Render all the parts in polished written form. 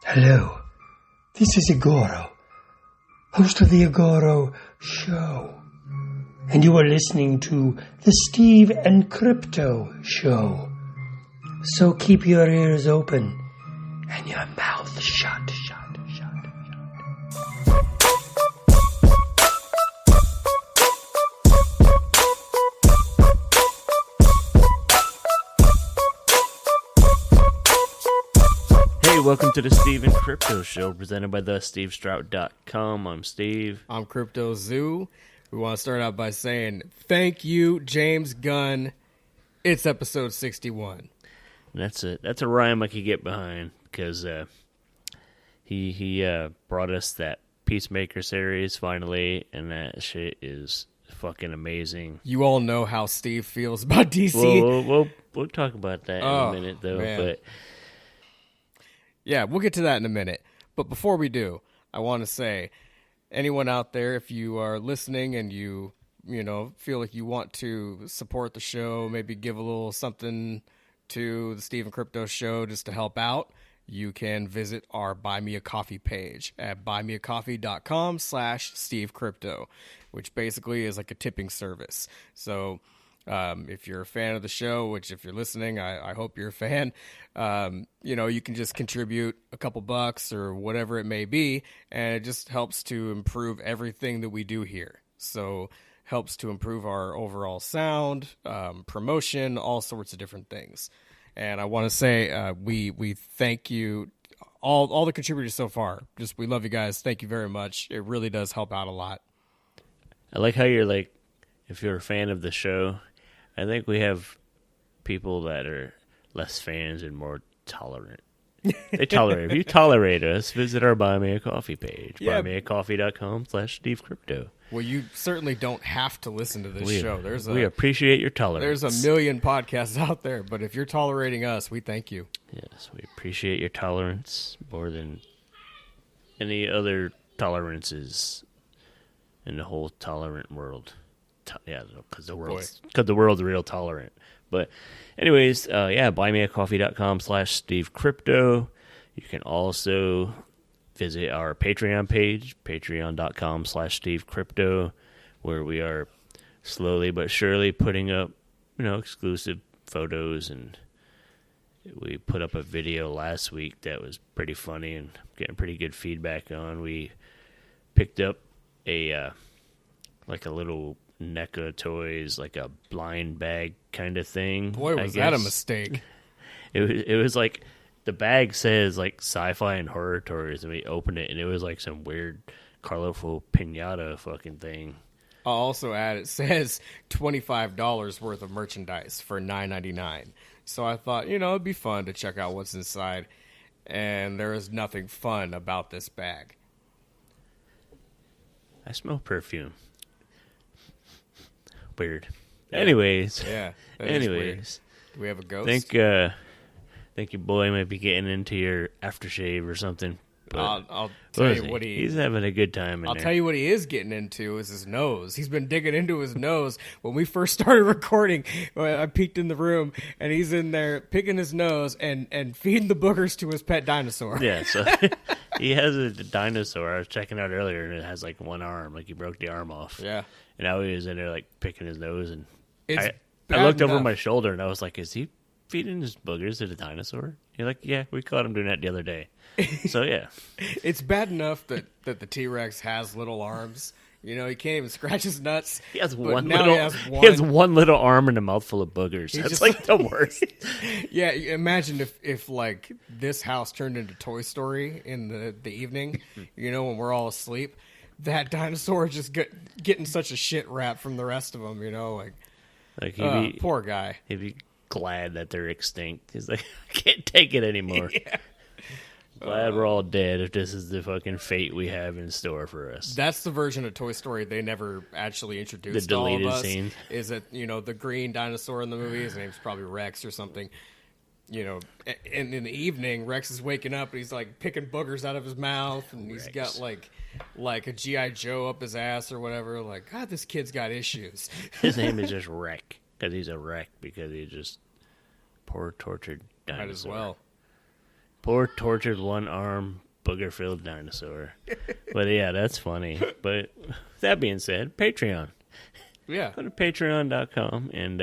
Hello, this is Igoro, host of the Igoro Show. And you are listening to the Steve and Crypto Show. So keep your ears open and your mouth shut. Hey, welcome to the Steve and Crypto Show, presented by thestevestrout.com. I'm Steve. I'm Crypto Zoo. We want to start out by saying thank you, James Gunn. It's episode 61. That's a rhyme I could get behind because he brought us that Peacemaker series finally, and that shit is fucking amazing. You all know how Steve feels about DC. We'll talk about that in a minute, though. Man. But yeah, we'll get to that in a minute. But before we do, I want to say, anyone out there, if you are listening and you feel like you want to support the show, maybe give a little something to the Steve and Crypto Show just to help out, you can visit our Buy Me a Coffee page at buymeacoffee.com/SteveCrypto, which basically is like a tipping service. So if you're a fan of the show, which if you're listening, I hope you're a fan, you can just contribute a couple bucks or whatever it may be, and it just helps to improve everything that we do here. So helps to improve our overall sound, promotion, all sorts of different things. And I want to say we thank you, all the contributors so far. Just we love you guys. Thank you very much. It really does help out a lot. I like how you're like, if you're a fan of the show, I think we have people that are less fans and more tolerant. They tolerate. If you tolerate us, visit our Buy Me a Coffee page, buymeacoffee.com/SteveCrypto. Well, you certainly don't have to listen to this show. We appreciate your tolerance. There's a million podcasts out there, but if you're tolerating us, we thank you. Yes, we appreciate your tolerance more than any other tolerances in the whole tolerant world. Because the world's real tolerant. But anyways, buymeacoffee.com/SteveCrypto. You can also visit our Patreon page, patreon.com/SteveCrypto, where we are slowly but surely putting up, exclusive photos. And we put up a video last week that was pretty funny and getting pretty good feedback on. We picked up a little NECA toys, like a blind bag kind of thing. Boy, was that a mistake. It was like, the bag says like sci-fi and horror toys, and we opened it and it was like some weird colorful piñata fucking thing. I'll also add, it says $25 worth of merchandise for $9.99. So I thought, it'd be fun to check out what's inside, and there is nothing fun about this bag. I smell perfume. Weird. Yeah. Anyways. Yeah. Anyways. Do we have a ghost? Think your boy might be getting into your aftershave or something. I'll tell you what he's having a good time. I'll tell you what he is getting into is his nose. He's been digging into his nose. When we first started recording, I peeked in the room and he's in there picking his nose and feeding the boogers to his pet dinosaur. Yeah, so he has a dinosaur. I was checking out earlier, and it has like one arm, like he broke the arm off. Yeah. And now he was in there like picking his nose, and I looked over my shoulder and I was like, is he feeding his boogers to the dinosaur? You're like, yeah, we caught him doing that the other day. So yeah. It's bad enough that the T-Rex has little arms. He can't even scratch his nuts. He has one little arm and a mouthful of boogers. That's just like the worst. Yeah, imagine if like this house turned into Toy Story in the evening, when we're all asleep. That dinosaur just getting such a shit rap from the rest of them, poor guy. He'd be glad that they're extinct. He's like, I can't take it anymore. Yeah. Glad we're all dead if this is the fucking fate we have in store for us. That's the version of Toy Story they never actually introduced the to all of deleted us. Scene. Is that, the green dinosaur in the movie, his name's probably Rex or something. And in the evening, Rex is waking up and he's like picking boogers out of his mouth, and he's got like a G.I. Joe up his ass or whatever. Like, God, this kid's got issues. His name is just Wreck, because he's a wreck, because he's just poor tortured dinosaur. Might as well. Poor tortured one-arm booger-filled dinosaur. But yeah, that's funny. But that being said, Patreon. Yeah. Go to patreon.com and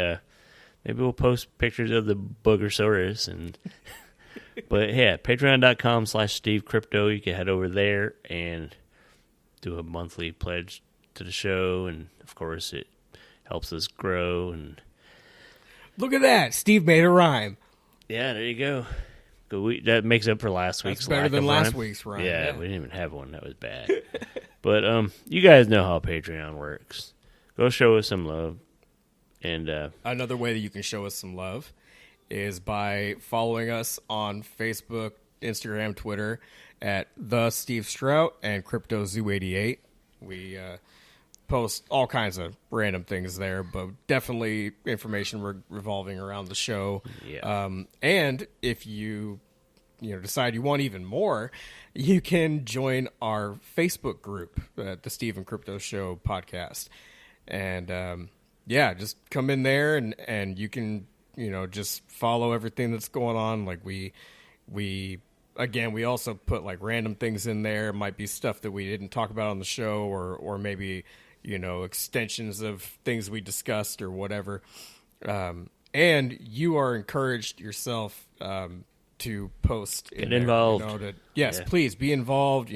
maybe we'll post pictures of the Boogersaurus. But yeah, patreon.com/Steve Crypto. You can head over there and do a monthly pledge to the show. And of course, it helps us grow. And look at that. Steve made a rhyme. yeah, there you go. That makes up for last week's. That's better than last week's rhyme. Yeah, we didn't even have one. That was bad. But you guys know how Patreon works. Go show us some love. And another way that you can show us some love is by following us on Facebook, Instagram, Twitter at the Steve Strout and CryptoZoo88. We post all kinds of random things there, but definitely information revolving around the show. Yeah. And if you decide you want even more, you can join our Facebook group, the Steve and Crypto Show podcast. And yeah, just come in there and you can just follow everything that's going on. Like we also put like random things in there. It might be stuff that we didn't talk about on the show, or maybe extensions of things we discussed or whatever. And you are encouraged yourself to post. Get involved. Yes, please be involved.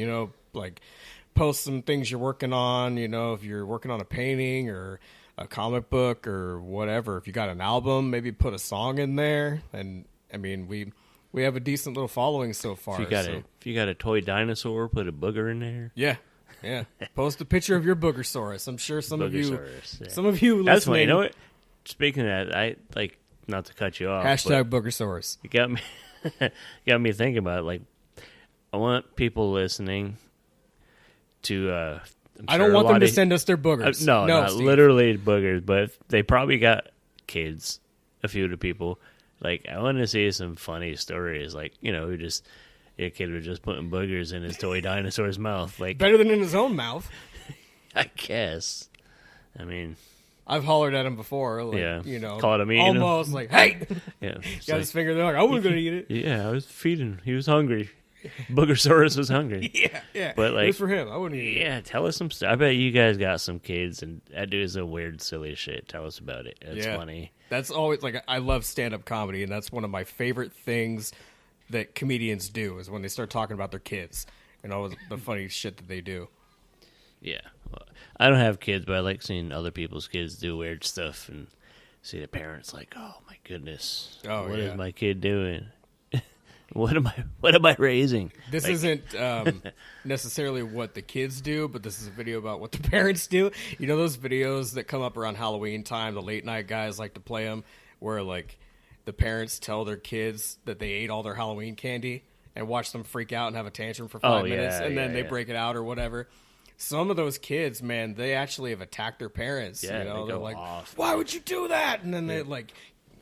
Like post some things you're working on. If you're working on a painting or a comic book or whatever. If you got an album, maybe put a song in there. And I mean, we have a decent little following so far. If you got a toy dinosaur, put a booger in there. Yeah. Post a picture of your Boogersaurus. I'm sure some of you That's listening. funny. You know what? Speaking of that, I like, not to cut you off. Hashtag Boogersaurus. You got me thinking about it. Like, I want people listening to. I don't want them to send us their boogers. No, not Steve. literally boogers, but they probably got kids. A few of the people. Like, I want to see some funny stories. Like, a kid was just putting boogers in his toy dinosaur's mouth. Like, better than in his own mouth. I guess. I mean, I've hollered at him before. Like, yeah, caught him eating almost him. like, hey, yeah, got his finger there. Like, I wasn't gonna eat it. Yeah, I was feeding. He was hungry. Boogersaurus was hungry. Yeah. But like, it was for him. I wouldn't eat it. Yeah, tell us some stuff. I bet you guys got some kids, and that dude is a weird, silly shit. Tell us about it. It's funny. That's always like, I love stand-up comedy, and that's one of my favorite things that comedians do is when they start talking about their kids and all the funny shit that they do. Yeah, well, I don't have kids, but I like seeing other people's kids do weird stuff and see the parents like, oh my goodness, what is my kid doing? What am I raising? This isn't necessarily what the kids do, but this is a video about what the parents do. You know those videos that come up around Halloween time, the late night guys like to play them, where like the parents tell their kids that they ate all their Halloween candy and watch them freak out and have a tantrum for 5 minutes, and then they break it out or whatever. Some of those kids, man, they actually have attacked their parents. Yeah, they're like, off. "Why would you do that?" And then they like,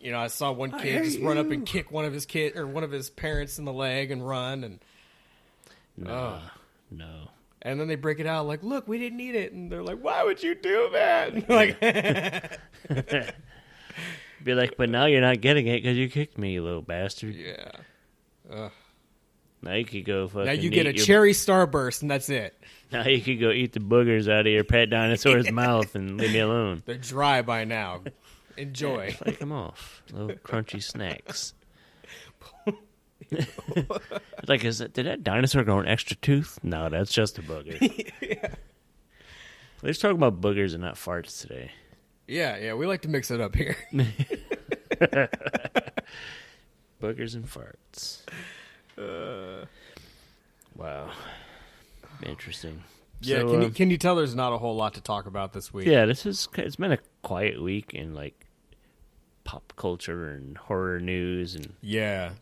I saw one kid just run up and kick one of his parents in the leg and run, and no. And then they break it out like, "Look, we didn't eat it," and they're like, "Why would you do that?" Like, be like, "But now you're not getting it because you kicked me, you little bastard." Yeah. Now you could go fucking. Now you get a cherry starburst, and that's it. Now you could go eat the boogers out of your pet dinosaur's mouth and leave me alone. They're dry by now. Enjoy. Yeah, flake them off. Little crunchy snacks. Like, did that dinosaur grow an extra tooth? No, that's just a booger. Yeah. Let's talk about boogers and not farts today. Yeah, we like to mix it up here. Boogers and farts. Wow. Interesting. Yeah, So, can you tell there's not a whole lot to talk about this week? Yeah, it's been a quiet week in like pop culture and horror news and Yeah.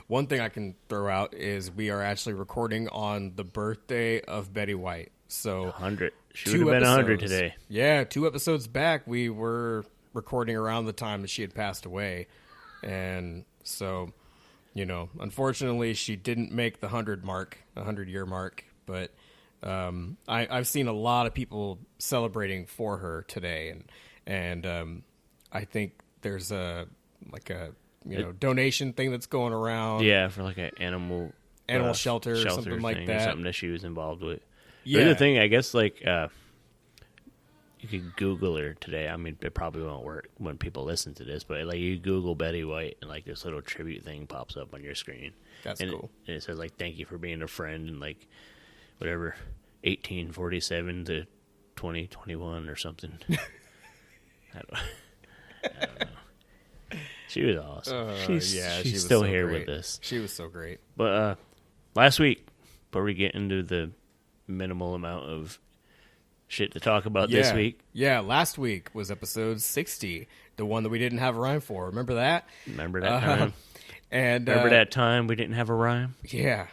One thing I can throw out is we are actually recording on the birthday of Betty White. So 100. She would have been 100 today. Yeah, 2 episodes back we were recording around the time that she had passed away. And so, unfortunately she didn't make the 100-year mark, but I've seen a lot of people celebrating for her today, and I think there's a donation thing that's going around. Yeah, for like an animal shelter or something like that. Or something that she was involved with. Yeah. The other thing, I guess, like, you could Google her today. I mean, it probably won't work when people listen to this, but like you Google Betty White and like this little tribute thing pops up on your screen. That's cool. And it says like, thank you for being a friend, and like whatever, 1847 to 2021 or something. I don't know. She was awesome. She's still so here great. with us. She was so great. But last week, before we get into the minimal amount of shit to talk about this week. Yeah, last week was episode 60, the one that we didn't have a rhyme for. Remember that? Remember that time? And remember that time we didn't have a rhyme? Yeah.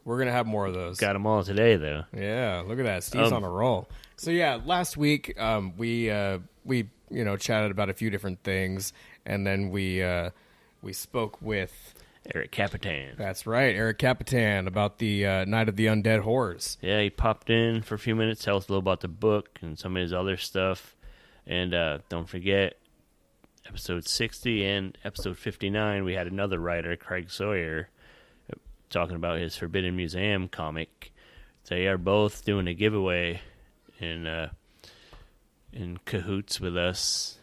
We're going to have more of those. Got them all today, though. Yeah, look at that. Steve's on a roll. So, yeah, last week we chatted about a few different things, and then we spoke with Eric Capitan. That's right, Eric Capitan, about the Night of the Undead Horrors. Yeah, he popped in for a few minutes, tell us a little about the book and some of his other stuff. And don't forget, episode 60 and episode 59, we had another writer, Craig Sawyer, talking about his Forbidden Museum comic. They are both doing a giveaway in cahoots with us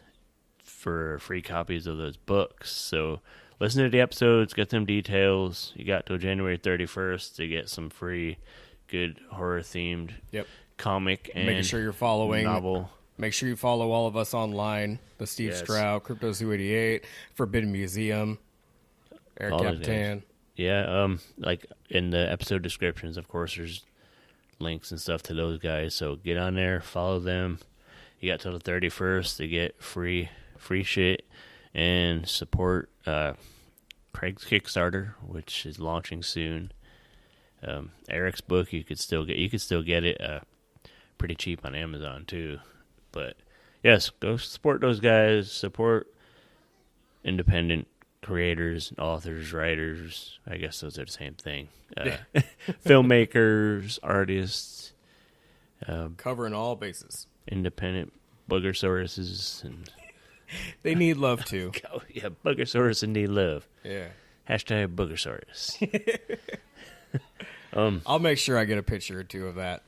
for free copies of those books. So listen to the episodes, get them details. You got till January 31st to get some free, good horror-themed comic and making sure you're following novel. Make sure you follow all of us online. The Steve Stroud, CryptoZoo88, Forbidden Museum, Eric all Capitan. Yeah, like in the episode descriptions, of course, there's links and stuff to those guys. So get on there, follow them. You got till the 31st to get free shit and support Craig's Kickstarter, which is launching soon. Eric's book you could still get it pretty cheap on Amazon too. But yes, go support those guys. Support independent creators, authors, writers. I guess those are the same thing. Filmmakers, artists, covering all bases. Independent Boogersauruses and. They need love, too. Oh, yeah, Boogersaurus and need love. Yeah. Hashtag Boogersaurus. I'll make sure I get a picture or two of that.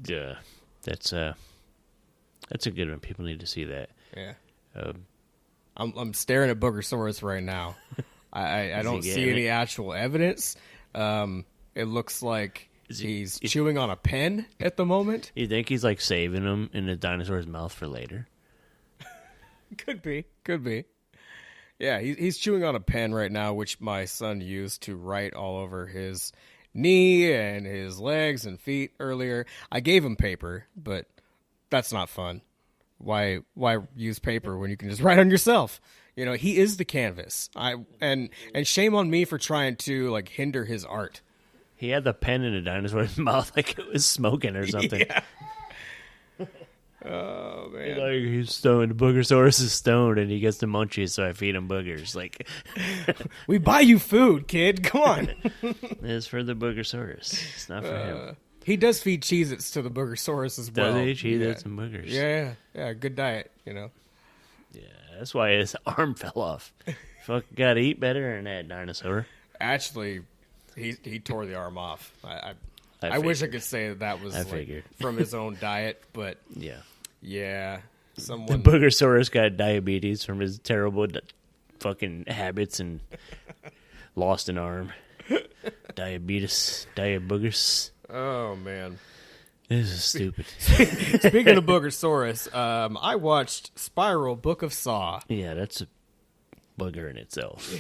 Yeah, that's a good one. People need to see that. Yeah. I'm staring at Boogersaurus right now. I don't see any actual evidence. It looks like he's chewing on a pen at the moment. You think he's like saving them in the dinosaur's mouth for later? Could be. Yeah, he's chewing on a pen right now, which my son used to write all over his knee and his legs and feet earlier. I gave him paper, but that's not fun. Why use paper when you can just write on yourself? You know, he is the canvas. And shame on me for trying to like hinder his art. He had the pen in the dinosaur's mouth like it was smoking or something. Yeah. Oh, man. Like he's stoned. Boogersaurus is stoned, and he gets the munchies, so I feed him boogers. Like, we buy you food, kid. Come on. It's for the Boogersaurus. It's not for him. He does feed Cheez-Its to the Boogersaurus as well. Does he? Cheez-Its and boogers. Yeah. Good diet, you know. Yeah, that's why his arm fell off. Fuck, gotta eat better than that dinosaur. Actually, he tore the arm off. I wish I could say that was from his own diet, but yeah, someone. The Boogersaurus got diabetes from his terrible fucking habits and lost an arm. Diabetes, boogers. Oh man, this is stupid. Speaking of Boogersaurus, I watched Spiral: Book of Saw. Yeah, that's a booger in itself.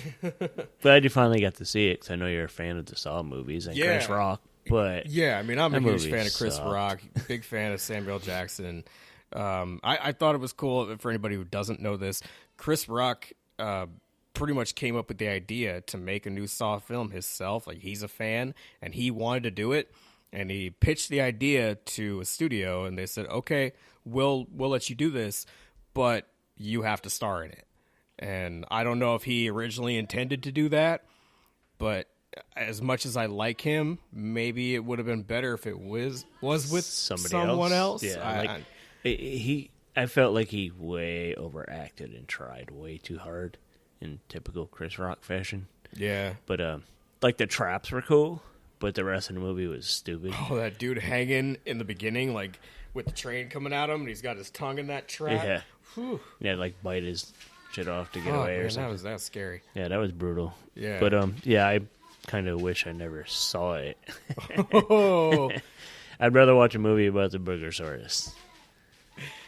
Glad you finally got to see it, because I know you're a fan of the Saw movies and Chris Rock. But yeah, I mean, I'm a huge fan of Chris Rock, big fan of Samuel Jackson. I thought it was cool. For anybody who doesn't know this, Chris Rock pretty much came up with the idea to make a new Saw film himself. Like, he's a fan, and he wanted to do it, and he pitched the idea to a studio, and they said, okay, we'll let you do this, but you have to star in it. And I don't know if he originally intended to do that, but as much as I like him, maybe it would have been better if it was with someone else. Yeah, I felt like he way overacted and tried way too hard in typical Chris Rock fashion. Yeah. But like the traps were cool, but the rest of the movie was stupid. Oh, that dude hanging in the beginning, like with the train coming at him, and he's got his tongue in that trap. Yeah. Whew. Yeah, like bite his shit off to get away or man, something. that was scary. Yeah, that was brutal. Yeah. But yeah, I kind of wish I never saw it. Oh. I'd rather watch a movie about the Boogersaurus.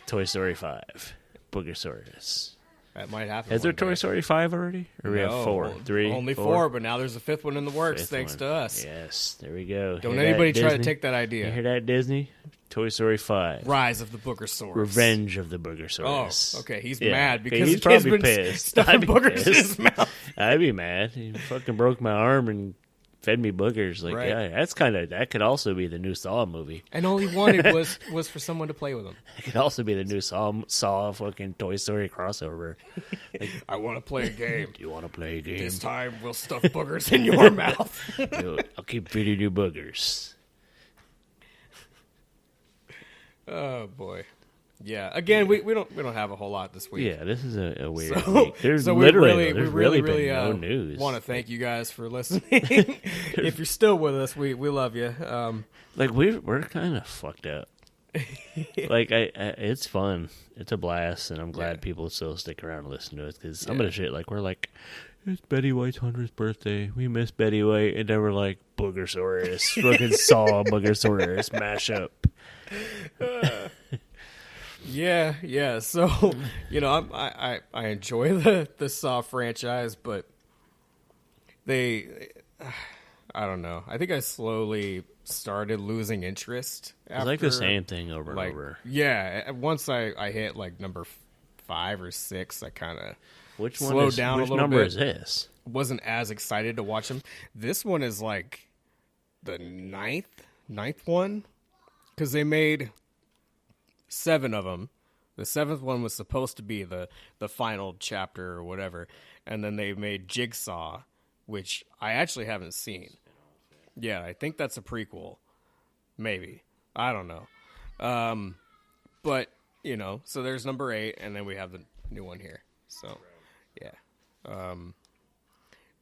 Toy Story 5. Boogersaurus. That might happen. Is there Toy Story 5 already? Or we have 4? 3? Only 4, but now there's a 5th one in the works, thanks to us. Yes, there we go. Don't Hear anybody that, try to Disney? take that You idea. hear that, Disney? Toy Story 5. Rise of the Boogersaurus. Revenge of the Oh, Boogersaurus. okay. He's Yeah. mad because he's the kid's probably been pissed. stuffing I'd be boogers in pissed. his mouth. I'd be mad. He fucking broke my arm and fed me boogers. Like, Right. yeah, that could also be the new Saw movie. And all he wanted was for someone to play with him. It could also be the new Saw fucking Toy Story crossover. I want to play a game. Do you want to play a game? This time we'll stuff boogers in your mouth. I'll keep feeding you boogers. Oh boy. Yeah. Again, we don't have a whole lot this week. Yeah, this is a weird So, week. There's so literally, we there's really been no news. want to thank you guys for listening. If you're still with us, we love you. Like we're kind of fucked up. Like it's fun. It's a blast, and I'm glad people still stick around and listen to it because some of the shit, like we're like, it's Betty White's 100th birthday. We miss Betty White, and then we're like Boogersaurus, fucking Saw Boogersaurus mashup. Yeah. So I enjoy the Saw franchise, but I don't know. I think I slowly started losing interest. It's like the same thing over and over. Yeah, once I hit like number 5 or 6, I kind of Which one slowed is, down which a little number bit. is this? Wasn't as excited to watch them. This one is like the ninth one, because they made 7 of them. The 7th one was supposed to be the final chapter or whatever, and then they made Jigsaw, which I actually haven't seen. Yeah, I think that's a prequel. Maybe. I don't know. But, so there's number 8, and then we have the new one here. So, yeah.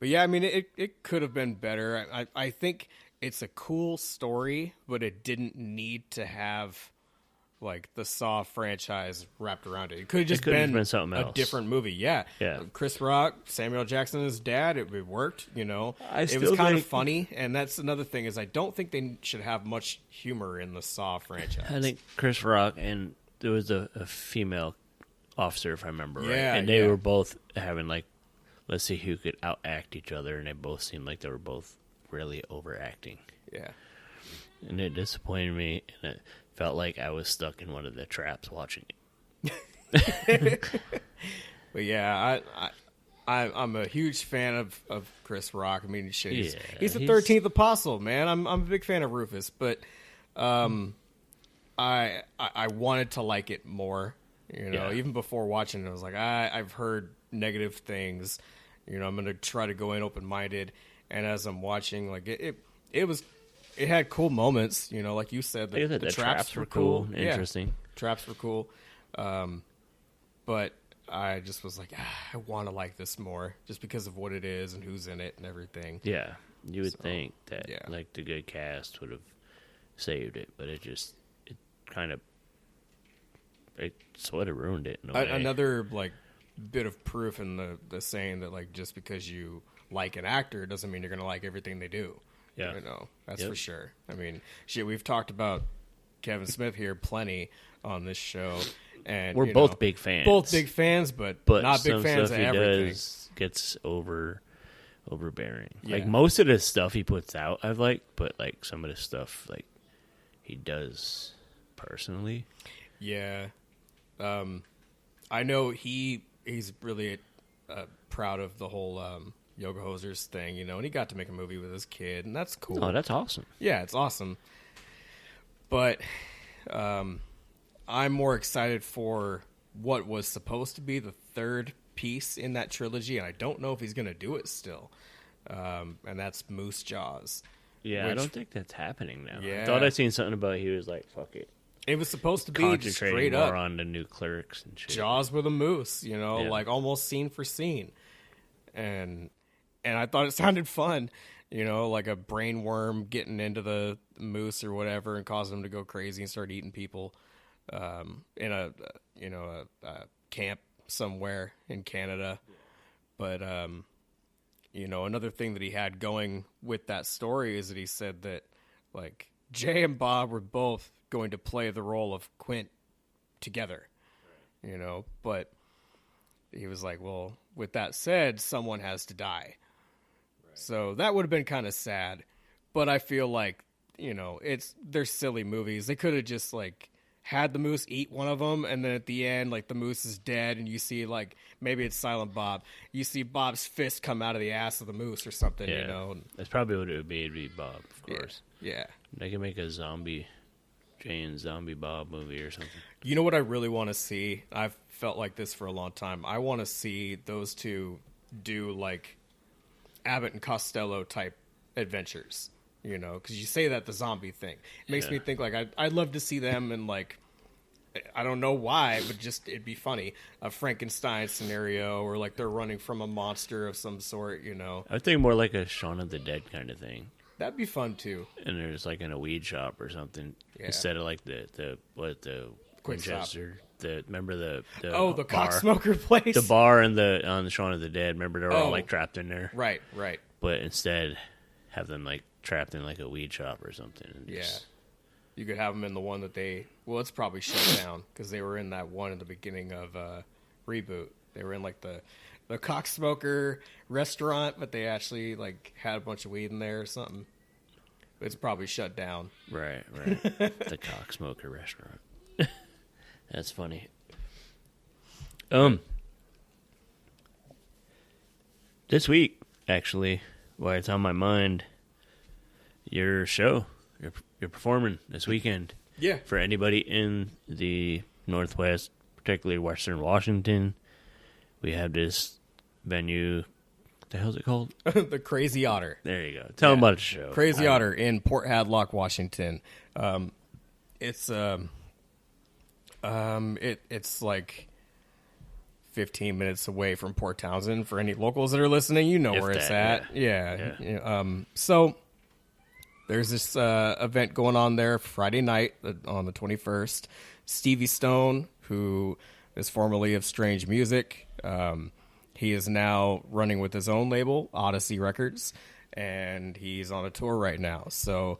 But yeah, I mean, it could have been better. I think it's a cool story, but it didn't need to have like the Saw franchise wrapped around it. It could have just been something else. A different movie. Yeah. Chris Rock, Samuel Jackson, his dad. It worked. It was kind of funny, and that's another thing is I don't think they should have much humor in the Saw franchise. I think Chris Rock and there was a female officer, if I remember right, Yeah, and they were both having like, let's see who could outact each other, and they both seemed like they were both really overacting. Yeah. And it disappointed me, and it felt like I was stuck in one of the traps watching it. But yeah, I'm a huge fan of Chris Rock. I mean, shit, he's the 13th apostle, man. I'm a big fan of Rufus, but I wanted to like it more. Even before watching it, I was like, I've heard negative things. I'm going to try to go in open-minded. And as I'm watching, like it had cool moments. Like you said, the traps were cool, interesting. Traps were cool. But I just was like, I want to like this more, just because of what it is and who's in it and everything. Yeah, you would think that like the good cast would have saved it, but it sort of ruined it in a way. Another like bit of proof in the saying that like just because you like an actor doesn't mean you're going to like everything they do. Yeah, that's for sure. I mean, shit, we've talked about Kevin Smith here plenty on this show, and we're both big fans. Both big fans, but not big fans of everything. Gets overbearing. Yeah. Like most of the stuff he puts out, I've liked, but like some of the stuff like he does personally. Yeah, I know he's really proud of the whole Yoga Hosers thing, and he got to make a movie with his kid, and that's cool. Oh, that's awesome. Yeah, it's awesome. But I'm more excited for what was supposed to be the 3rd piece in that trilogy, and I don't know if he's going to do it still. And that's Moose Jaws. Yeah, I don't think that's happening now. Yeah. I thought I'd seen something about he was like, fuck it. It was supposed to be just concentrating straight more up on the new clerks and shit. Jaws with a moose, like almost scene for scene. and I thought it sounded fun, like a brain worm getting into the moose or whatever and causing them to go crazy and start eating people in a camp somewhere in Canada. But another thing that he had going with that story is that he said that like Jay and Bob were both going to play the role of Quint together, but he was like, well, with that said, someone has to die. Right. So that would have been kind of sad, but I feel like, they're silly movies. They could have just like had the moose eat one of them, and then at the end, like the moose is dead, and you see like maybe it's Silent Bob. You see Bob's fist come out of the ass of the moose or something. Yeah. That's probably what it would be. It'd be Bob, of course. Yeah. They could make a Jay and Zombie Bob movie or something. You know what I really want to see? I've felt like this for a long time. I want to see those two do like Abbott and Costello type adventures. Because you say that the zombie thing. It makes me think like I'd love to see them in like, I don't know why, but just it'd be funny. A Frankenstein scenario, or like they're running from a monster of some sort, I think more like a Shaun of the Dead kind of thing. That'd be fun too. And there's like in a weed shop or something instead of like the Winchester. Remember the the cocksmoker place, the bar on the Shaun of the Dead. Remember they were all like trapped in there, right. But instead, have them like trapped in like a weed shop or something. You could have them in the one that it's probably shut down because they were in that one at the beginning of Reboot. They were in like the cocksmoker restaurant, but they actually like had a bunch of weed in there or something. It's probably shut down. Right. The cocksmoker restaurant. That's funny. This week, actually, while it's on my mind, your show, you're performing this weekend. Yeah. For anybody in the Northwest, particularly Western Washington, we have this venue. What the hell is it called? The Crazy Otter. There you go. Tell them about the show. Crazy Otter in Port Hadlock, Washington. It's like 15 minutes away from Port Townsend. For any locals that are listening, you know where it's at. Yeah. So there's this event going on there Friday night on the 21st. Stevie Stone, who is formerly of Strange Music, he is now running with his own label, Odyssey Records, and he's on a tour right now. So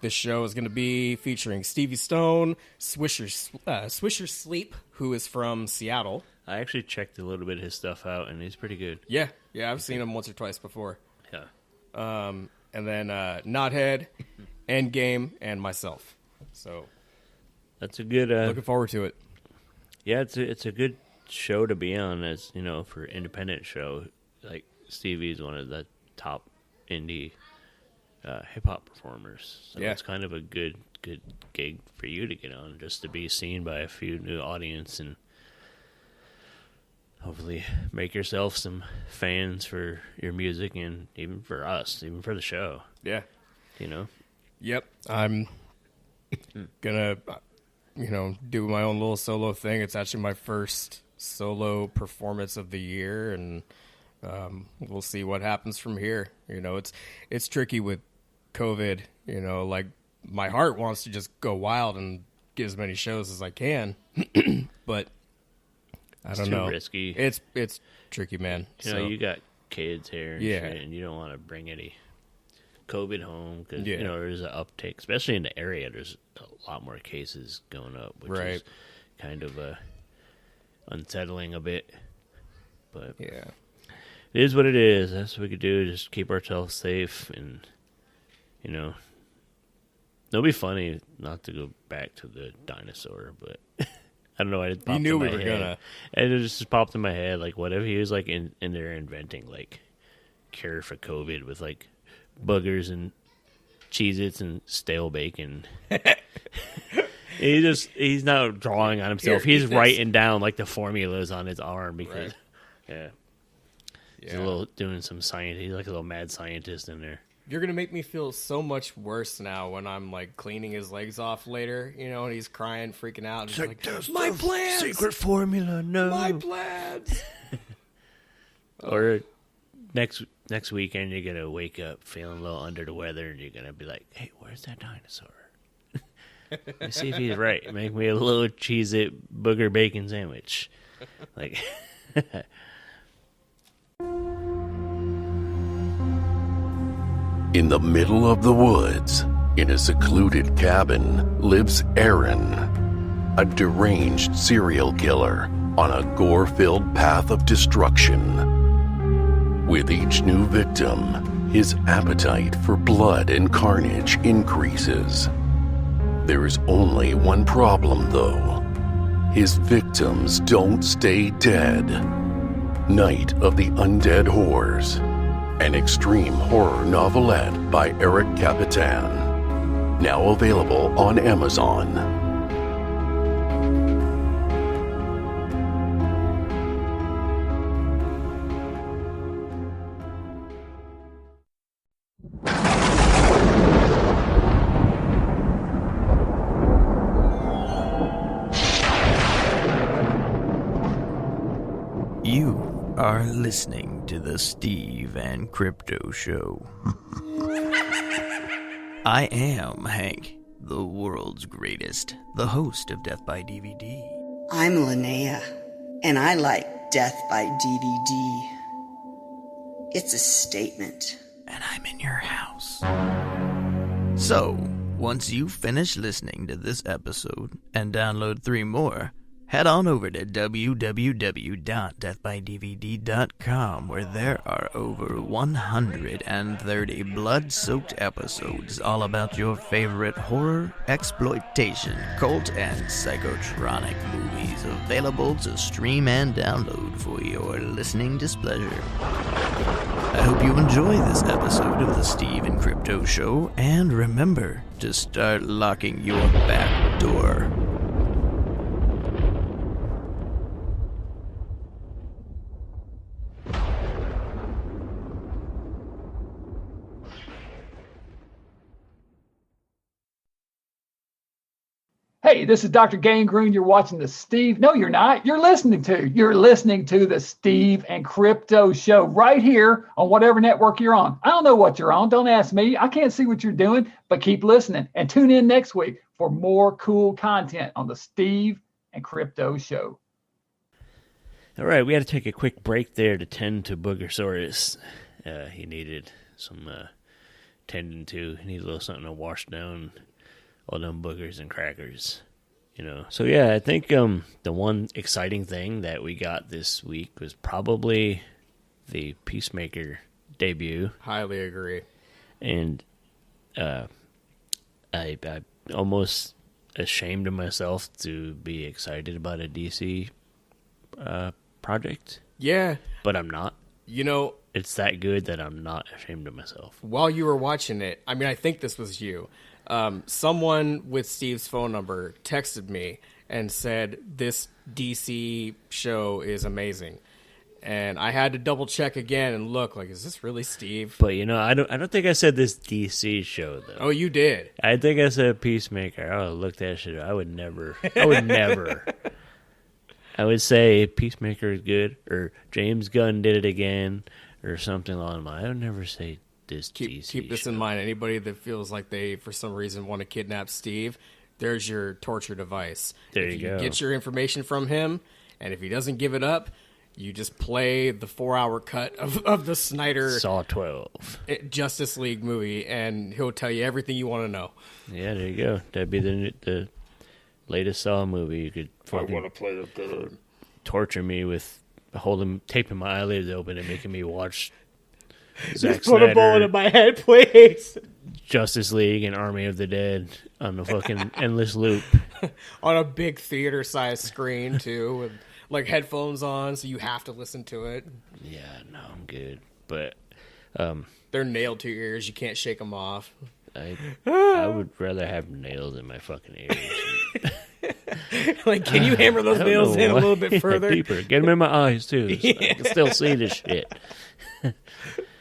this show is going to be featuring Stevie Stone, Swisher Sleep, who is from Seattle. I actually checked a little bit of his stuff out, and he's pretty good. Yeah, I've seen him once or twice before. Yeah. And then Knothead, Endgame, and myself. So that's a good. Looking forward to it. Yeah, it's a good show to be on, as for independent show. Like Stevie's one of the top indie hip hop performers. So it's kind of a good gig for you to get on, just to be seen by a few new audience and hopefully make yourself some fans for your music and even for us, even for the show. Yeah. Yep. I'm gonna, do my own little solo thing. It's actually my first solo performance of the year, and we'll see what happens from here. It's tricky with COVID. Like my heart wants to just go wild and get as many shows as I can, but I don't know. It's too risky. It's tricky, man. You got kids here, and shit, and you don't want to bring any COVID home because there's an uptake, especially in the area. There's a lot more cases going up, which is kind of unsettling a bit. But it is what it is. That's what we could do. Just keep ourselves safe, and it'll be funny not to go back to the dinosaur, but. I don't know. It popped you knew in my we were head. gonna. And it just popped in my head. Like, what if he was like in there inventing like cure for COVID with like boogers and Cheez-Its and stale bacon? He's not drawing on himself. He's writing down like the formulas on his arm because he's a little doing some science. He's like a little mad scientist in there. You're going to make me feel so much worse now when I'm, like, cleaning his legs off later, and he's crying, freaking out. And he's like, my plans! Secret formula, no. My plans! Or next weekend, you're gonna wake up feeling a little under the weather, and you're gonna be like, "Hey, where's that dinosaur? Let me see if he's right. Make me a little Cheez-It booger bacon sandwich." Like, in the middle of the woods, in a secluded cabin, lives Aaron, a deranged serial killer on a gore-filled path of destruction. With each new victim, his appetite for blood and carnage increases. There is only one problem, though. His victims don't stay dead. Night of the Undead Whores, an extreme horror novelette by Eric Capitan. Now available on Amazon. You are listening to the Steve and Crypto Show. I am Hank, the world's greatest, the host of Death by DVD. I'm Linnea, and I like Death by DVD. It's a statement. And I'm in your house. So, once you finish listening to this episode and download 3 more, head on over to www.deathbydvd.com, where there are over 130 blood-soaked episodes all about your favorite horror, exploitation, cult, and psychotronic movies available to stream and download for your listening displeasure. I hope you enjoy this episode of the Steve and Crypto Show, and remember to start locking your back door. Hey, this is Dr. Gangrene. You're watching the Steve. No, you're not. You're listening to the Steve and Crypto Show right here on whatever network you're on. I don't know what you're on. Don't ask me. I can't see what you're doing, but keep listening and tune in next week for more cool content on the Steve and Crypto Show. all right, we had to take a quick break there to tend to Boogersaurus. He needed some tending to. He needed a little something to wash down all them boogers and crackers, you know. So yeah, I think the one exciting thing that we got this week was probably the Peacemaker debut. Highly agree. And I almost ashamed of myself to be excited about a DC project. Yeah. But I'm not. You know, it's that good that I'm not ashamed of myself. While you were watching it, I mean, I think this was you. Someone with Steve's phone number texted me and said, this DC show is amazing. And I had to double check again and look, like, is this really Steve? But, you know, I don't think I said this DC show, though. Oh, you did? I think I said Peacemaker. Oh, look that shit up. I would never. I would say Peacemaker is good, or James Gunn did it again, or something along the line. I would never say this DC Keep this show. in mind. Anybody that feels like they, for some reason, want to kidnap Steve, there's your torture device. There you go. Get your information from him, and if he doesn't give it up, you just play the 4-hour cut of the Snyder Saw 12 Justice League movie, and he'll tell you everything you want to know. Yeah, there you go. That'd be the latest Saw movie. You could fucking I want to play the third. Torture me with taping my eyelids open and making me watch Zack Just put Snyder, a bullet in my head, please. Justice League and Army of the Dead on the fucking endless loop. On a big theater-sized screen, too, with like headphones on, so you have to listen to it. Yeah, no, I'm good. But they're nailed to your ears. You can't shake them off. I would rather have nails in my fucking ears. Like, can you hammer those nails in a little bit further? Deeper. Get them in my eyes, too, so I can still see this shit.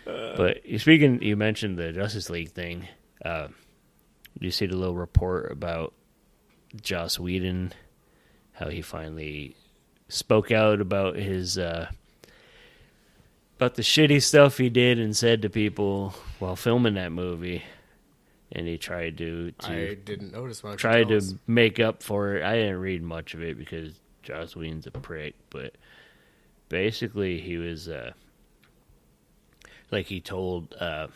But you mentioned the Justice League thing. You see the little report about Joss Whedon, how he finally spoke out about his about the shitty stuff he did and said to people while filming that movie. And he tried to I didn't notice. Why don't you tried tell to us? make up for it. I didn't read much of it because Joss Whedon's a prick, but basically he was like he told Gal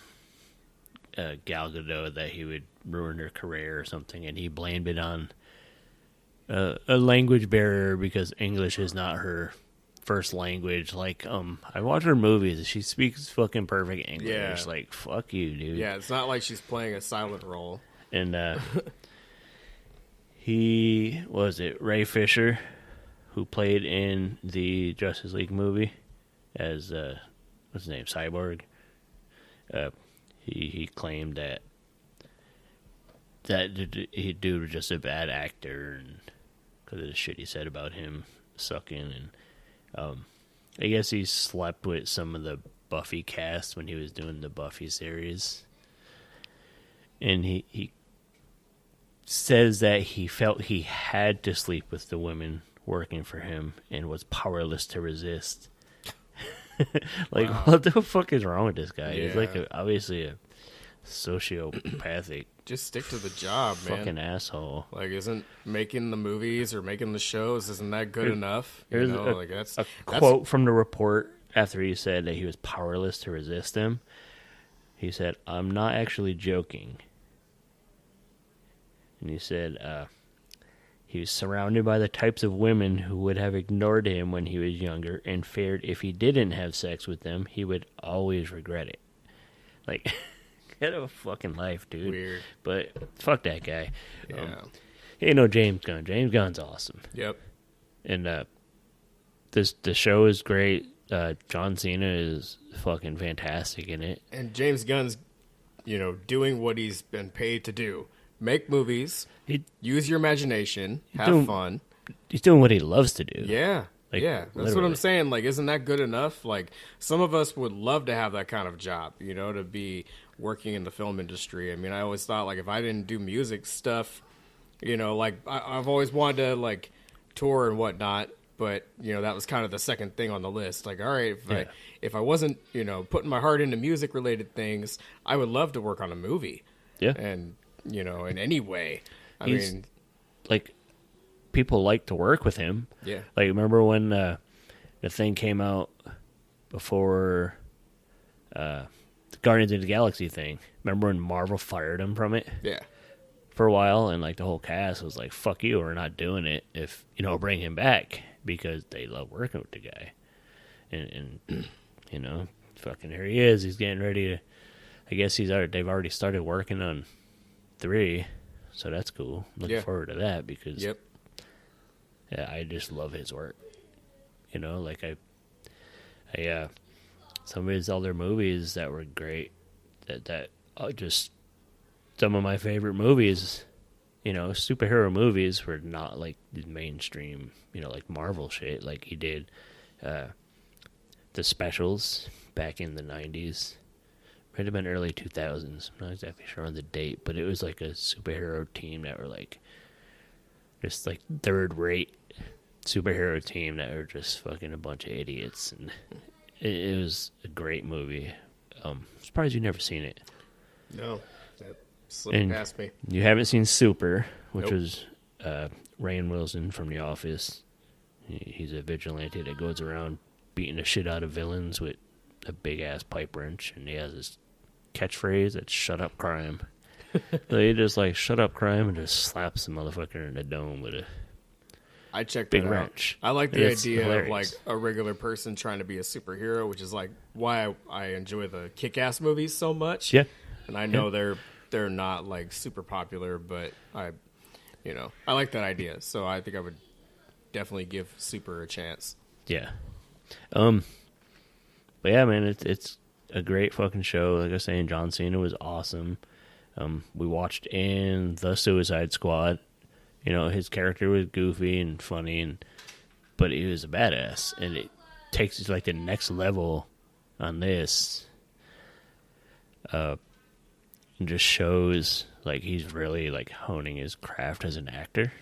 Gadot that he would ruin her career or something, and he blamed it on a language barrier because English is not her first language. Like, I watch her movies and she speaks fucking perfect English. Yeah. Like, fuck you, dude. Yeah, it's not like she's playing a silent role. And Ray Fisher, who played in the Justice League movie as what's his name, Cyborg. He claimed that dude was just a bad actor, and because of the shit he said about him sucking, and I guess he slept with some of the Buffy cast when he was doing the Buffy series, and he says that he felt he had to sleep with the women working for him and was powerless to resist. Like, wow. What the fuck is wrong with this guy? Yeah. He's like obviously a sociopathic. Just stick to the job, man. Fucking asshole. Like, isn't making the movies or making the shows, isn't that good enough? There's a quote from the report after he said that he was powerless to resist him. He said, "I'm not actually joking." And he said, he was surrounded by the types of women who would have ignored him when he was younger and feared if he didn't have sex with them, he would always regret it. Like, get a fucking life, dude. Weird. But fuck that guy. Yeah. He ain't no James Gunn. James Gunn's awesome. Yep. And the show is great. John Cena is fucking fantastic in it. And James Gunn's, doing what he's been paid to do. Make movies, use your imagination, have fun. He's doing what he loves to do. Yeah. Like, yeah, that's literally. what I'm saying. Like, isn't that good enough? Like, some of us would love to have that kind of job, to be working in the film industry. I mean, I always thought, like, if I didn't do music stuff, like, I've always wanted to, like, tour and whatnot. But, that was kind of the second thing on the list. Like, all right, if I wasn't, putting my heart into music-related things, I would love to work on a movie. Yeah. And, in any way. I He's, mean, like, people like to work with him. Yeah. Like, remember when the thing came out before the Guardians of the Galaxy thing? Remember when Marvel fired him from it? Yeah. For a while, and, like, the whole cast was like, fuck you, we're not doing it if, bring him back, because they love working with the guy. And fucking here he is. He's getting ready to, I guess they've already started working on 3, so that's cool. Looking forward to that, because I just love his work. Like I some of his other movies that were great, that just some of my favorite movies, superhero movies were not like the mainstream, like Marvel shit. Like he did the specials back in the 90s. Might have been early 2000s. I'm not exactly sure on the date, but it was like a superhero team that were like just like third-rate superhero team that were just fucking a bunch of idiots, and it was a great movie. I'm surprised you've never seen it. No, that slipped past me. You haven't seen Super, which Nope. was Rainn Wilson from The Office. He's a vigilante that goes around beating the shit out of villains with a big-ass pipe wrench, and he has this catchphrase that's "shut up, crime." So he just like "shut up, crime" and just slaps the motherfucker in the dome with a I checked big that wrench. out. I like the It's idea hilarious. of like a regular person trying to be a superhero, which is like why I enjoy the Kick-Ass movies so much. Yeah. And I know they're not like super popular, but I like that idea. So I think I would definitely give Super a chance. Yeah. But yeah, man, it's a great fucking show. Like I was saying, John Cena was awesome. We watched in The Suicide Squad. His character was goofy and funny, but he was a badass. And it takes it to like the next level on this. And just shows like he's really like honing his craft as an actor.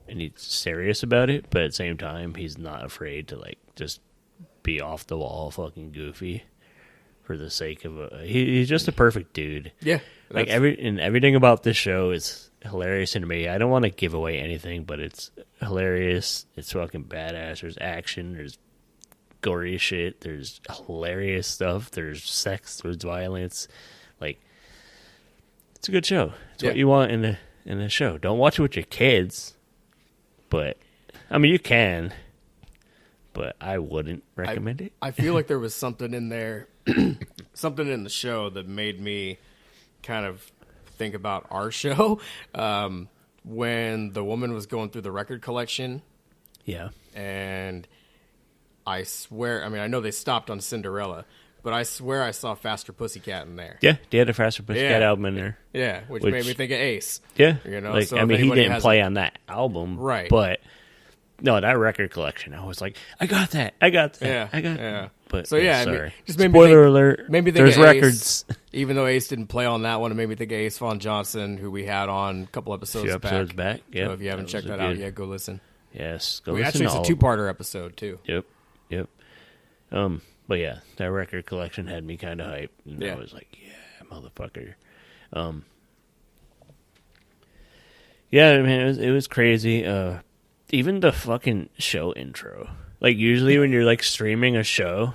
And he's serious about it, but at the same time, he's not afraid to like just be off the wall fucking goofy for the sake of he's just a perfect dude. Yeah. Like everything about this show is hilarious to me. I don't want to give away anything, but it's hilarious. It's fucking badass. There's action. There's gory shit. There's hilarious stuff. There's sex. There's violence. Like, it's a good show. It's what you want in a show. Don't watch it with your kids, but I mean you can, but I wouldn't recommend it. I feel like there was something in there, something in the show that made me kind of think about our show when the woman was going through the record collection. Yeah. And I swear, I mean, I know they stopped on Cinderella, but I swear I saw Faster Pussycat in there. Yeah, they had a Faster Pussycat album in there. Yeah, which made me think of Ace. Yeah. You know, like, so I mean, he didn't play hasn't- on that album. Right. But, no, that record collection, I was like, I got that. Yeah. Yeah. But, So, yeah, I sorry. mean, just made me Spoiler think- alert. made me think There's of Ace. records. Even though Ace didn't play on that one, it made me think of Ace Von Johnson, who we had on a couple episodes A few episodes back. back. Yep. So if you haven't checked that out yet, go listen. Yes. Go We listen actually, to it's a all of two-parter episode, too. Yep. But yeah, that record collection had me kind of hyped. And I was like, yeah, motherfucker. Yeah, I mean, it was crazy. Even the fucking show intro. Like, usually when you're, like, streaming a show,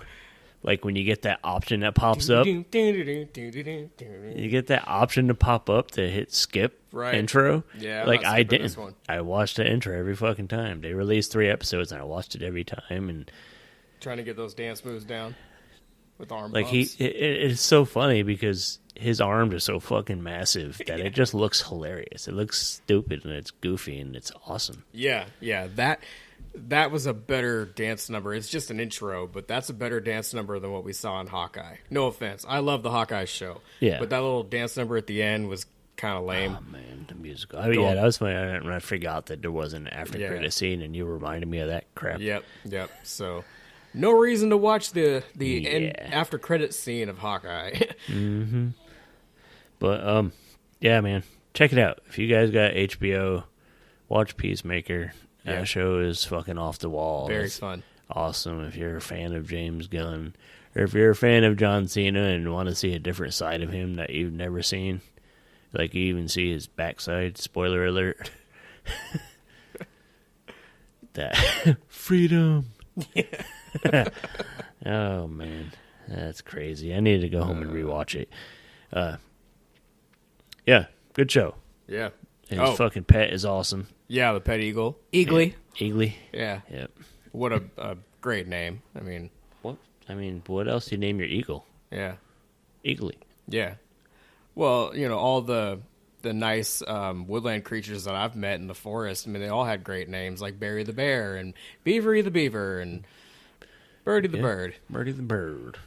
like, when you get that option that pops up, you get that option to pop up to hit skip intro. Yeah, like, I didn't. This one. I watched the intro every fucking time. They released 3 episodes, and I watched it every time, and Trying to get those dance moves down with arm like bumps. it's so funny because his arms are so fucking massive that it just looks hilarious. It looks stupid and it's goofy and it's awesome. Yeah, that was a better dance number. It's just an intro, but that's a better dance number than what we saw in Hawkeye. No offense, I love the Hawkeye show. Yeah, but that little dance number at the end was kind of lame. Oh man, the musical. I mean, yeah, that was funny. I forgot that there was an after credit scene, and you reminded me of that crap. Yep. So, no reason to watch the end after credit scene of Hawkeye. Mm-hmm. But yeah, man, check it out. If you guys got HBO, watch Peacemaker. That show is fucking off the wall. Very fun. Awesome. If you're a fan of James Gunn, or if you're a fan of John Cena and want to see a different side of him that you've never seen, like you even see his backside. Spoiler alert. That freedom. Oh man, that's crazy. I need to go home and rewatch it. Yeah, good show. Yeah. His fucking pet is awesome. Yeah, the pet eagle. Eagly. Eagly. Yeah. Yep. What a great name. I mean, what else do you name your eagle? Yeah. Eagly. Yeah. Well, you know, all the nice woodland creatures that I've met in the forest, I mean, they all had great names, like Barry the bear and Beavery the beaver and Birdie the bird. Birdie the bird.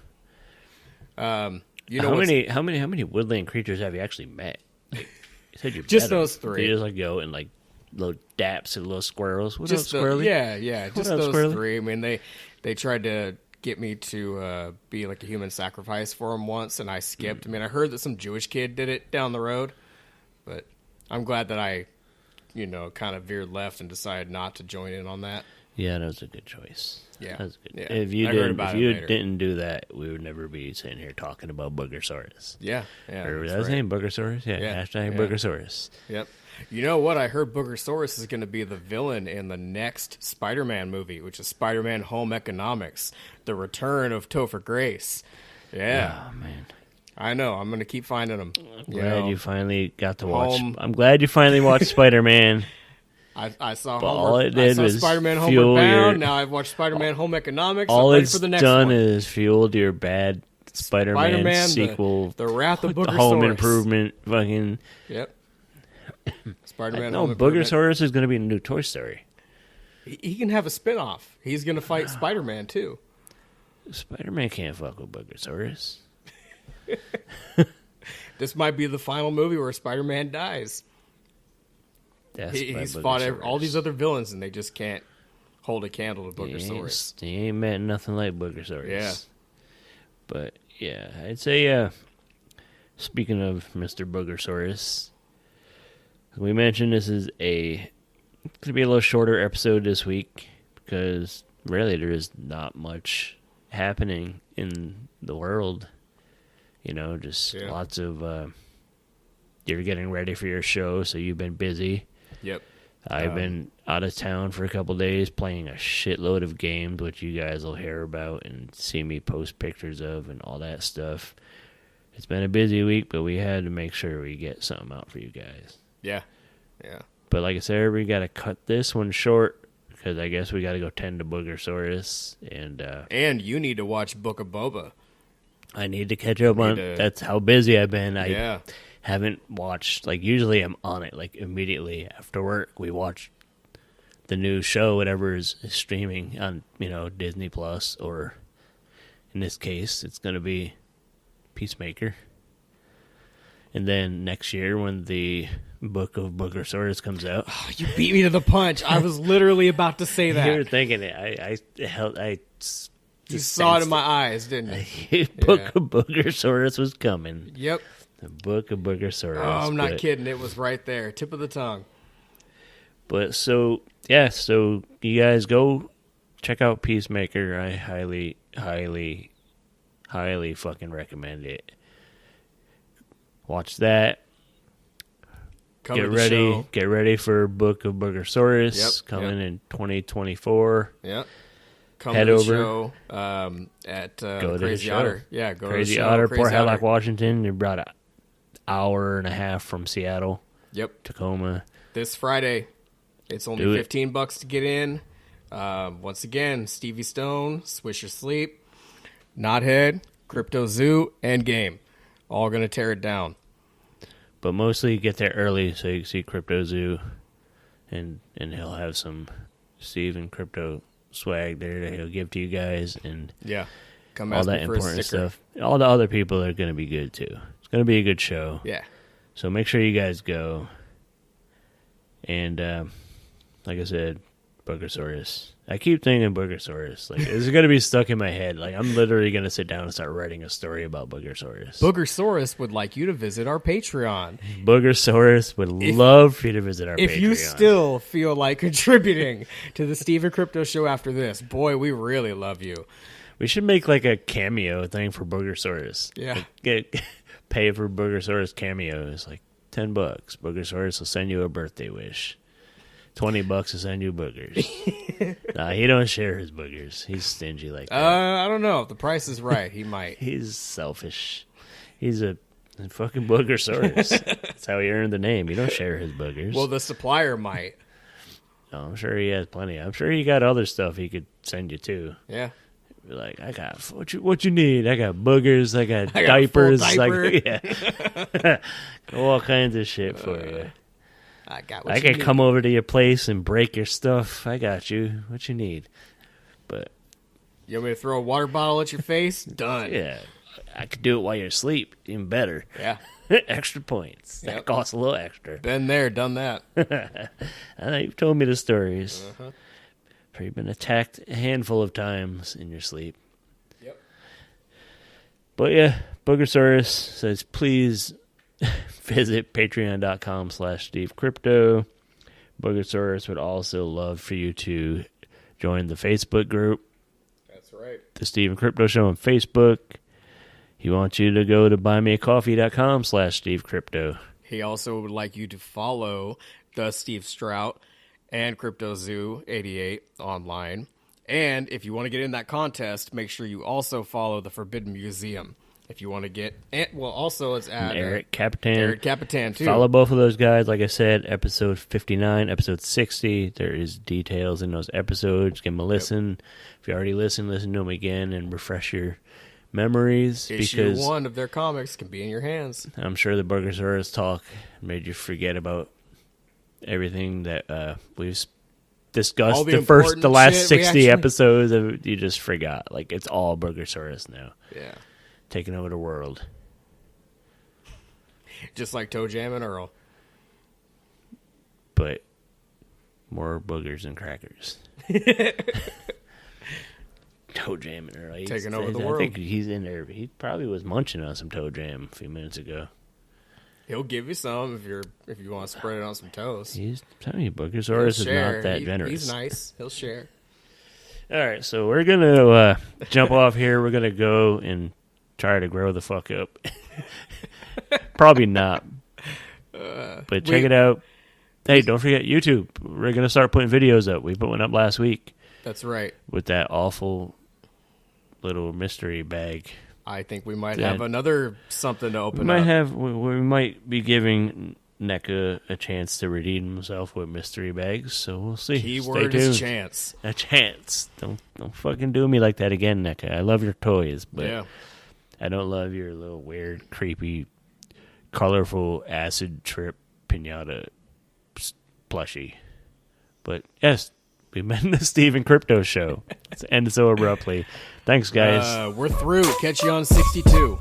You know how many woodland creatures have you actually met? Like, you said you just met those them. 3. You just like go and like little daps and little squirrels. What Just up, squirrely? Yeah. Just up, those squirrely? 3. I mean, they tried to get me to be like a human sacrifice for them once, and I skipped. I mean, I heard that some Jewish kid did it down the road, but I'm glad that I, kind of veered left and decided not to join in on that. Yeah, that was a good choice. Yeah, that was good. Yeah. If you I heard about it later. didn't do that, we would never be sitting here talking about Boogersaurus. Yeah. Or was that's that his right. name, Boogersaurus? Yeah. Hashtag Boogersaurus. Yep. You know what? I heard Boogersaurus is going to be the villain in the next Spider-Man movie, which is Spider-Man Home Economics, the return of Topher Grace. Yeah. Oh man. I know. I'm going to keep finding them. Glad you finally got to watch. Home- I'm glad you finally watched Spider-Man. I saw But all it I did saw was Spider-Man fuel Homeward Bound. your- Now I've watched Spider-Man Home Economics. All I'm ready it's for the next done one. is fueled your bad Spider-Man sequel, the Wrath of the Boogersaurus. Home Improvement fucking. Yep. Spider-Man No, Home Improvement. Boogersaurus is going to be a new Toy Story. He can have a spin-off. He's going to fight Spider-Man too. Spider-Man can't fuck with Boogersaurus. This might be the final movie where Spider-Man dies. He's fought all these other villains, and they just can't hold a candle to Boogersaurus. He ain't met nothing like Boogersaurus. Yeah. But, yeah, I'd say, speaking of Mr. Boogersaurus, we mentioned this is going to be a little shorter episode this week because really there is not much happening in the world. You know, just lots of... you're getting ready for your show, so you've been busy. Yep. I've been out of town for a couple days playing a shitload of games, which you guys will hear about and see me post pictures of and all that stuff. It's been a busy week, but we had to make sure we get something out for you guys. Yeah. But like I said, we got to cut this one short because I guess we got to go tend to Boogersaurus. And you need to watch Book of Boba. I need to catch up on it. That's how busy I've been. I haven't watched, like, usually I'm on it, like, immediately after work. We watch the new show, whatever is streaming on, Disney Plus, or in this case, it's going to be Peacemaker. And then next year, when the Book of Boogersaurus comes out. Oh, you beat me to the punch. I was literally about to say that. You were thinking it. You saw it in my eyes, didn't you? Book of Boogersaurus was coming. Yep. The Book of Boogersaurus. Oh, I'm not kidding. It was right there. Tip of the tongue. But so you guys go check out Peacemaker. I highly, highly, highly fucking recommend it. Watch that. Get ready for Book of Boogersaurus coming in 2024. Yep. Head over. Show, at go Crazy Otter. Yeah, go Crazy to the show, Otter, Crazy Port Haddock, Otter. Washington. You're about an hour and a half from Seattle. Yep. Tacoma. This Friday. It's only $15 to get in. Once again, Stevie Stone, Swish Your Sleep, Knothead, Crypto Zoo, and Game. All going to tear it down. But mostly get there early so you can see Crypto Zoo. And he'll have some Steve and Crypto swag there that he'll give to you guys. And come all that important stuff. All the other people are going to be good too. It's going to be a good show. Yeah. So make sure you guys go. And like I said, Boogersaurus. I keep thinking Boogersaurus. Like, this is going to be stuck in my head. Like, I'm literally going to sit down and start writing a story about Boogersaurus. Boogersaurus would like you to visit our Patreon. Boogersaurus would love for you to visit our Patreon. If you still feel like contributing to the Steve and Crypto Show after this, boy, we really love you. We should make, like, a cameo thing for Boogersaurus. Yeah. Like, pay for Boogersaurus cameos. Like, $10. Boogersaurus will send you a birthday wish. $20 to send you boogers. Nah, he don't share his boogers. He's stingy like that. I don't know. If the price is right, he might. He's selfish. He's a fucking Boogersaurus. That's how he earned the name. He don't share his boogers. Well, the supplier might. No, I'm sure he has plenty. I'm sure he got other stuff he could send you too. Yeah. Be like, I got what you need. I got boogers. I got diapers. All kinds of shit for you. I can come over to your place and break your stuff. I got you. What you need. But you want me to throw a water bottle at your face? Done. Yeah. I could do it while you're asleep. Even better. Yeah. Extra points. Yep. That costs a little extra. Been there, done that. I know you've told me the stories. You've been attacked a handful of times in your sleep. Yep. But yeah, Boogersaurus says, please visit patreon.com/SteveCrypto. Boogersaurus would also love for you to join the Facebook group. That's right. The Steve and Crypto Show on Facebook. He wants you to go to buymeacoffee.com/SteveCrypto. He also would like you to follow the Steve Strout and Crypto Zoo 88 online. And if you want to get in that contest, make sure you also follow the Forbidden Museum. If you want to get, also it's at Eric Capitan. Eric Capitan too. Follow both of those guys. Like I said, episode 59, episode 60. There is details in those episodes. Give them a listen. If you already listened, listen to them again and refresh your memories. Issue 1 of their comics can be in your hands. I'm sure the Boogersaurus talk made you forget about everything that we've discussed. The last 60 episodes, you just forgot. Like, it's all Boogersaurus now. Yeah. Taking over the world. Just like Toe Jam and Earl. But more boogers and crackers. Toe Jam and Earl. Taking over the world. I think he's in there. He probably was munching on some Toe Jam a few minutes ago. He'll give you some if you want to spread it on some toast. He's telling you, Boogersaurus is not that generous. He's nice. He'll share. All right, so we're going to jump off here. We're going to go and try to grow the fuck up. Probably not. But check it out. Hey, don't forget YouTube. We're going to start putting videos up. We put one up last week. That's right. With that awful little mystery bag. I think we might have another something to open up. We might be giving NECA a chance to redeem himself with mystery bags, so we'll see. Keyword is chance. A chance. Don't fucking do me like that again, NECA. I love your toys, but I don't love your little weird, creepy, colorful acid trip pinata plushie. But yes, we've been the Steve and Crypto Show. Let's end so abruptly. Thanks, guys. We're through. Catch you on 62.